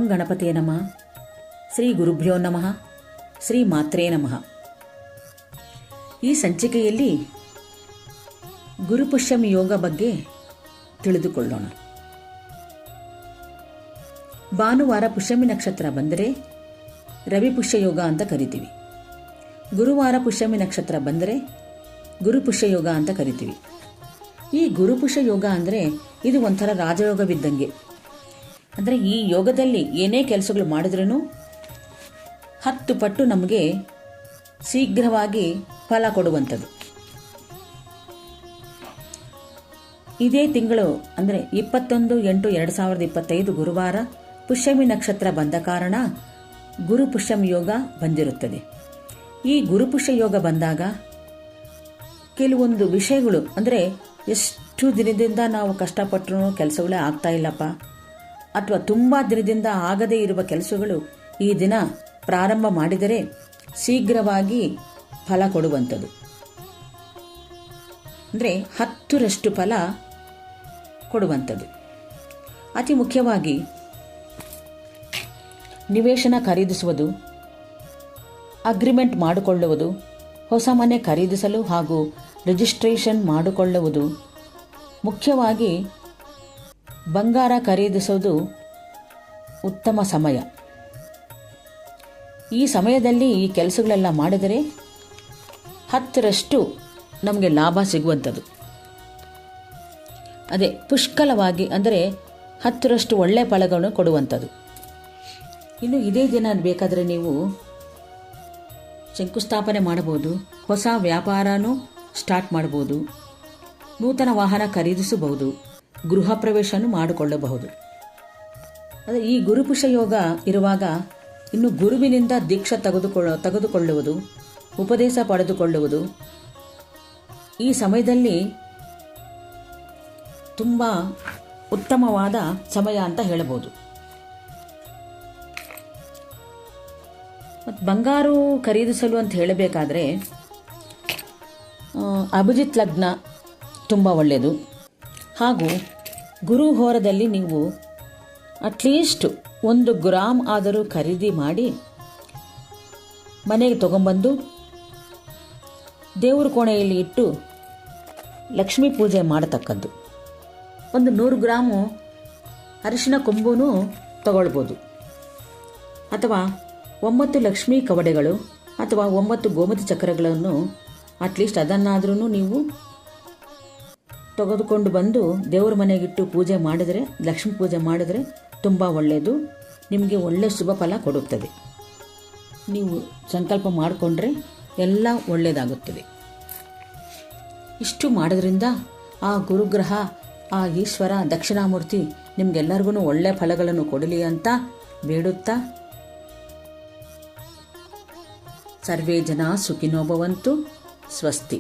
ಗಂ ಗಣಪತಿಯೇ ನಮಃ. ಶ್ರೀ ಗುರುಭ್ಯೋ ನಮಃ. ಶ್ರೀ ಮಾತ್ರೇ ನಮಃ. ಈ ಸಂಚಿಕೆಯಲ್ಲಿ ಗುರುಪುಷ್ಯಮಿ ಯೋಗ ಬಗ್ಗೆ ತಿಳಿದುಕೊಳ್ಳೋಣ. ಭಾನುವಾರ ಪುಷ್ಯಮಿ ನಕ್ಷತ್ರ ಬಂದರೆ ರವಿಪುಷ್ಯ ಯೋಗ ಅಂತ ಕರಿತೀವಿ. ಗುರುವಾರ ಪುಷ್ಯಮಿ ನಕ್ಷತ್ರ ಬಂದರೆ ಗುರುಪುಷ್ಯ ಯೋಗ ಅಂತ ಕರಿತೀವಿ. ಈ ಗುರುಪುಷ್ಯ ಯೋಗ ಅಂದರೆ ಇದು ಒಂಥರ ರಾಜಯೋಗವಿದ್ದಂಗೆ. ಅಂದರೆ ಈ ಯೋಗದಲ್ಲಿ ಏನೇ ಕೆಲಸಗಳು ಮಾಡಿದ್ರೂ 10 ಪಟ್ಟು ನಮಗೆ ಶೀಘ್ರವಾಗಿ ಫಲ ಕೊಡುವಂಥದ್ದು. ಇದೇ ತಿಂಗಳು ಅಂದರೆ 21/8/2025 ಗುರುವಾರ ಪುಷ್ಯಮಿ ನಕ್ಷತ್ರ ಬಂದ ಕಾರಣ ಗುರುಪುಷ್ಯಮಿ ಯೋಗ ಬಂದಿರುತ್ತದೆ. ಈ ಗುರುಪುಷ್ಯ ಯೋಗ ಬಂದಾಗ ಕೆಲವೊಂದು ವಿಷಯಗಳು ಅಂದರೆ ಎಷ್ಟು ದಿನದಿಂದ ನಾವು ಕಷ್ಟಪಟ್ಟರೂ ಕೆಲಸಗಳೇ ಆಗ್ತಾ ಇಲ್ಲಪ್ಪ, ಅಥವಾ ತುಂಬ ದಿನದಿಂದ ಆಗದೇ ಇರುವ ಕೆಲಸಗಳು ಈ ದಿನ ಪ್ರಾರಂಭ ಮಾಡಿದರೆ ಶೀಘ್ರವಾಗಿ ಫಲ ಕೊಡುವಂಥದ್ದು. ಅಂದರೆ 10ರಷ್ಟು ಫಲ ಕೊಡುವಂಥದ್ದು. ಅತಿ ಮುಖ್ಯವಾಗಿ ನಿವೇಶನ ಖರೀದಿಸುವುದು, ಅಗ್ರಿಮೆಂಟ್ ಮಾಡಿಕೊಳ್ಳುವುದು, ಹೊಸ ಮನೆ ಖರೀದಿಸಲು ಹಾಗೂ ರಿಜಿಸ್ಟ್ರೇಷನ್ ಮಾಡಿಕೊಳ್ಳುವುದು, ಮುಖ್ಯವಾಗಿ ಬಂಗಾರ ಖರೀದಿಸುವುದು ಉತ್ತಮ ಸಮಯ. ಈ ಸಮಯದಲ್ಲಿ ಈ ಕೆಲಸಗಳೆಲ್ಲ ಮಾಡಿದರೆ 10ರಷ್ಟು ನಮಗೆ ಲಾಭ ಸಿಗುವಂಥದ್ದು. ಅದೇ ಪುಷ್ಕಲವಾಗಿ ಅಂದರೆ 10ರಷ್ಟು ಒಳ್ಳೆಯ ಫಲಗಳನ್ನು ಕೊಡುವಂಥದ್ದು. ಇನ್ನು ಇದೇ ದಿನ ಬೇಕಾದರೆ ನೀವು ಶಂಕುಸ್ಥಾಪನೆ ಮಾಡಬಹುದು, ಹೊಸ ವ್ಯಾಪಾರನೂ ಸ್ಟಾರ್ಟ್ ಮಾಡಬಹುದು, ನೂತನ ವಾಹನ ಖರೀದಿಸಬಹುದು, ಗೃಹ ಪ್ರವೇಶನೂ ಮಾಡಿಕೊಳ್ಳಬಹುದು. ಅದೇ ಈ ಗುರುಪುಷ್ಯ ಯೋಗ ಇರುವಾಗ ಇನ್ನು ಗುರುವಿನಿಂದ ದೀಕ್ಷೆ ತೆಗೆದುಕೊಳ್ಳುವುದು, ಉಪದೇಶ ಪಡೆದುಕೊಳ್ಳುವುದು ಈ ಸಮಯದಲ್ಲಿ ತುಂಬ ಉತ್ತಮವಾದ ಸಮಯ ಅಂತ ಹೇಳಬಹುದು. ಮತ್ತು ಬಂಗಾರು ಖರೀದಿಸಲು ಅಂತ ಹೇಳಬೇಕಾದ್ರೆ ಅಭಿಜಿತ್ ಲಗ್ನ ತುಂಬ ಒಳ್ಳೆಯದು. ಹಾಗೂ ಗುರು ಹೋರದಲ್ಲಿ ನೀವು ಅಟ್ಲೀಸ್ಟ್ 1 ಗ್ರಾಮ್ ಆದರೂ ಖರೀದಿ ಮಾಡಿ ಮನೆಗೆ ತಗೊಂಬಂದು ದೇವ್ರ ಕೋಣೆಯಲ್ಲಿ ಇಟ್ಟು ಲಕ್ಷ್ಮೀ ಪೂಜೆ ಮಾಡತಕ್ಕದ್ದು. ಒಂದು 100 ಗ್ರಾಮು ಅರಿಶಿನ ಕೊಂಬೂ ತಗೊಳ್ಬೋದು, ಅಥವಾ 9 ಲಕ್ಷ್ಮೀ ಕವಡೆಗಳು ಅಥವಾ 9 ಗೋಮತಿ ಚಕ್ರಗಳನ್ನು ಅಟ್ಲೀಸ್ಟ್ ಅದನ್ನಾದ್ರೂ ನೀವು ತೆಗೆದುಕೊಂಡು ಬಂದು ದೇವ್ರ ಮನೆಗಿಟ್ಟು ಪೂಜೆ ಮಾಡಿದರೆ, ಲಕ್ಷ್ಮೀ ಪೂಜೆ ಮಾಡಿದರೆ ತುಂಬ ಒಳ್ಳೆಯದು. ನಿಮಗೆ ಒಳ್ಳೆಯ ಶುಭ ಫಲ ಕೊಡುತ್ತದೆ. ನೀವು ಸಂಕಲ್ಪ ಮಾಡಿಕೊಂಡ್ರೆ ಎಲ್ಲ ಒಳ್ಳೆಯದಾಗುತ್ತದೆ. ಇಷ್ಟು ಮಾಡೋದ್ರಿಂದ ಆ ಗುರುಗ್ರಹ, ಆ ಈಶ್ವರ ದಕ್ಷಿಣಾಮೂರ್ತಿ ನಿಮಗೆಲ್ಲರಿಗೂ ಒಳ್ಳೆಯ ಫಲಗಳನ್ನು ಕೊಡಲಿ ಅಂತ ಬೇಡುತ್ತಾ, ಸರ್ವೇ ಜನ ಸುಖಿನೋ ಭವಂತು. ಸ್ವಸ್ತಿ.